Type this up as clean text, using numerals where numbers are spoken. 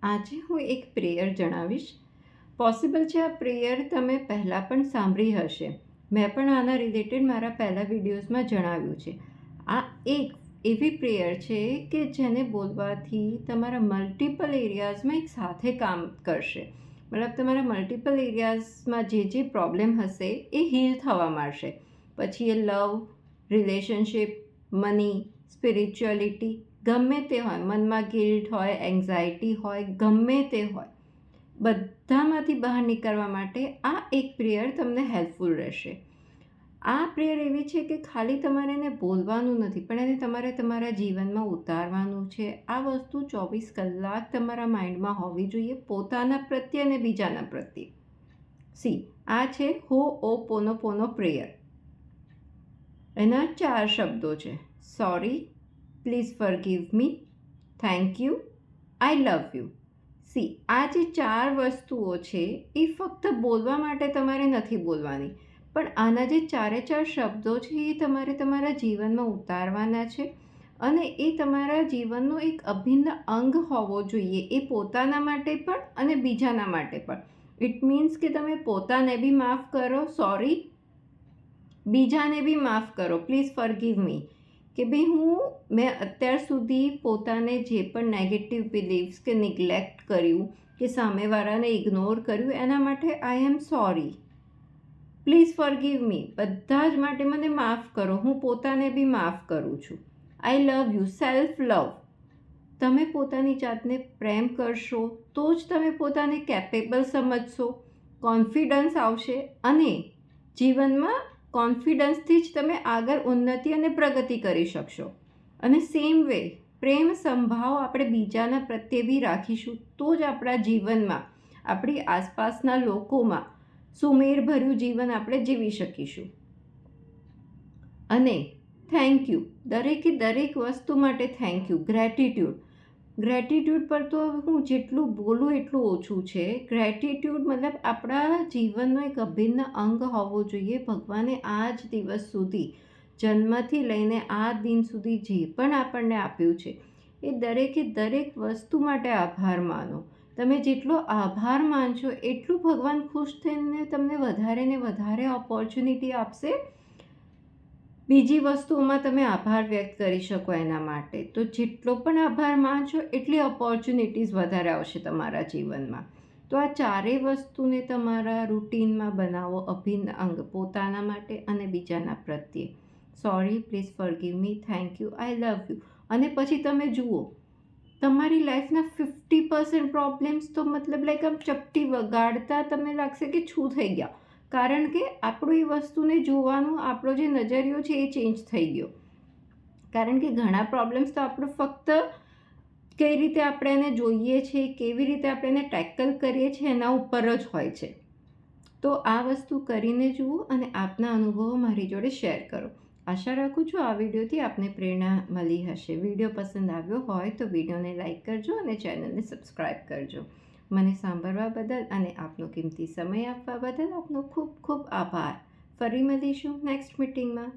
આજે હું એક પ્રેયર જણાવીશ. પોસિબલ છે આ પ્રેયર તમે પહેલાં પણ સાંભળી હશે. મેં પણ આના રિલેટેડ મારા પહેલાં વિડીયોઝમાં જણાવ્યું છે. આ એક એવી પ્રેયર છે કે જેને બોલવાથી તમારા મલ્ટિપલ એરિયાઝમાં એક સાથે કામ કરશે. મતલબ તમારા મલ્ટિપલ એરિયાઝમાં જે પ્રોબ્લેમ હશે એ હીલ થવા માંડશે. પછી એ લવ, રિલેશનશિપ, મની, સ્પિરિચ્યુઅલિટી, ગમે તે હોય, મનમાં ગિલ્ટ હોય, એન્ઝાયટી હોય, ગમે તે હોય, બધામાંથી બહાર નીકળવા માટે આ એક પ્રેયર તમને હેલ્પફુલ રહેશે. આ પ્રેયર એવી છે કે ખાલી તમારે એને બોલવાનું નથી, પણ એને તમારે તમારા જીવનમાં ઉતારવાનું છે. આ વસ્તુ 24 કલાક તમારા માઇન્ડમાં હોવી જોઈએ, પોતાના પ્રત્યે અને બીજાના પ્રત્યે. આ છે હો'ઓપોનોપોનો પ્રેયર. એના 4 શબ્દો છે: sorry, please forgive me, thank you, I love you. આ જે 4 વસ્તુઓ છે એ ફક્ત બોલવા માટે તમારે નથી બોલવાની, પણ આના જે 4 શબ્દો છે એ તમારે તમારા જીવનમાં ઉતારવાના છે અને એ તમારા જીવનનો એક અભિન્ન અંગ હોવો જોઈએ, એ પોતાના માટે પણ અને બીજાના માટે પણ. ઇટ મીન્સ કે તમે પોતાને બી માફ કરો, સોરી, બીજાને બી માફ કરો, પ્લીઝ ફોરગીવ મી. કે ભાઈ મેં અત્યાર સુધી પોતાને જે પણ નેગેટિવ બિલીફ્સ કે નિગ્લેક્ટ કર્યું કે સામેવાળાને ઇગ્નોર કર્યું, એના માટે આઈ એમ સોરી, પ્લીઝ ફોરગીવ મી. બધા જ માટે મને માફ કરો, હું પોતાને બી માફ કરું છું. આઈ લવ યુ, સેલ્ફ લવ. તમે પોતાની જાતને પ્રેમ કરશો તો જ તમે પોતાને કેપેબલ સમજશો, કોન્ફિડન્સ આવશે અને જીવનમાં કોન્ફિડન્સથી જ તમે આગળ ઉન્નતિ અને પ્રગતિ કરી શકશો. અને સેમ વે પ્રેમ સંભાવ આપણે બીજાના પ્રત્યે બી રાખીશું તો જ આપણા જીવનમાં, આપણી આસપાસના લોકોમાં સુમેળભર્યું જીવન આપણે જીવી શકીશું. અને થેન્ક યુ, દરેકે દરેક વસ્તુ માટે થેન્ક યુ. ગ્રેટિટ્યૂડ પર તો હું જેટલું બોલું એટલું ઓછું છે. ગ્રેટિટ્યૂડ મતલબ આપણા જીવનનો એક અભિન્ન અંગ હોવો જોઈએ. ભગવાને આ જ દિવસ સુધી, જન્મથી લઈને આ દિન સુધી જે પણ આપણને આપ્યું છે એ દરેકે દરેક વસ્તુ માટે આભાર માનો. તમે જેટલો આભાર માનશો એટલું ભગવાન ખુશ થઈને તમને વધારે ને વધારે ઓપોર્ચ્યુનિટી આપશે. બીજી વસ્તુઓમાં તમે આભાર વ્યક્ત કરી શકો એના માટે. તો જેટલો પણ આભાર માનશો એટલી ઓપોર્ચ્યુનિટીઝ વધારે આવશે તમારા જીવનમાં. તો આ 4 વસ્તુને તમારા રૂટીનમાં બનાવો અભિન્ન અંગ, પોતાના માટે અને બીજાના પ્રત્યે. Sorry, please forgive me, thank you, I love you. અને પછી તમે જુઓ તમારી લાઈફના 50% પ્રોબ્લેમ્સ તો મતલબ લાઈક આમ ચપટી વગાડતા તમને લાગશે કે છું થઈ ગયા. કારણ કે આપણું એ વસ્તુને જોવાનું, આપણો જે નજરિયો છે એ ચેન્જ થઈ ગયો. કારણ કે ઘણા પ્રોબ્લેમ્સ તો આપણું ફક્ત કઈ રીતે આપણે એને જોઈએ છીએ, કેવી રીતે આપણે એને ટેકલ કરીએ છીએ એના ઉપર જ હોય છે. તો આ વસ્તુ કરીને જુઓ અને આપના અનુભવો મારી જોડે શેર કરો. આશા રાખું છું આ વિડીયોથી આપને પ્રેરણા મળી હશે. વિડીયો પસંદ આવ્યો હોય તો વિડીયોને લાઈક કરજો અને ચેનલને સબસ્ક્રાઈબ કરજો. મને સાંભળવા બદલ અને આપનો કિંમતી સમય આપવા બદલ આપનો ખૂબ ખૂબ આભાર. ફરી મળીશું નેક્સ્ટ મીટિંગમાં.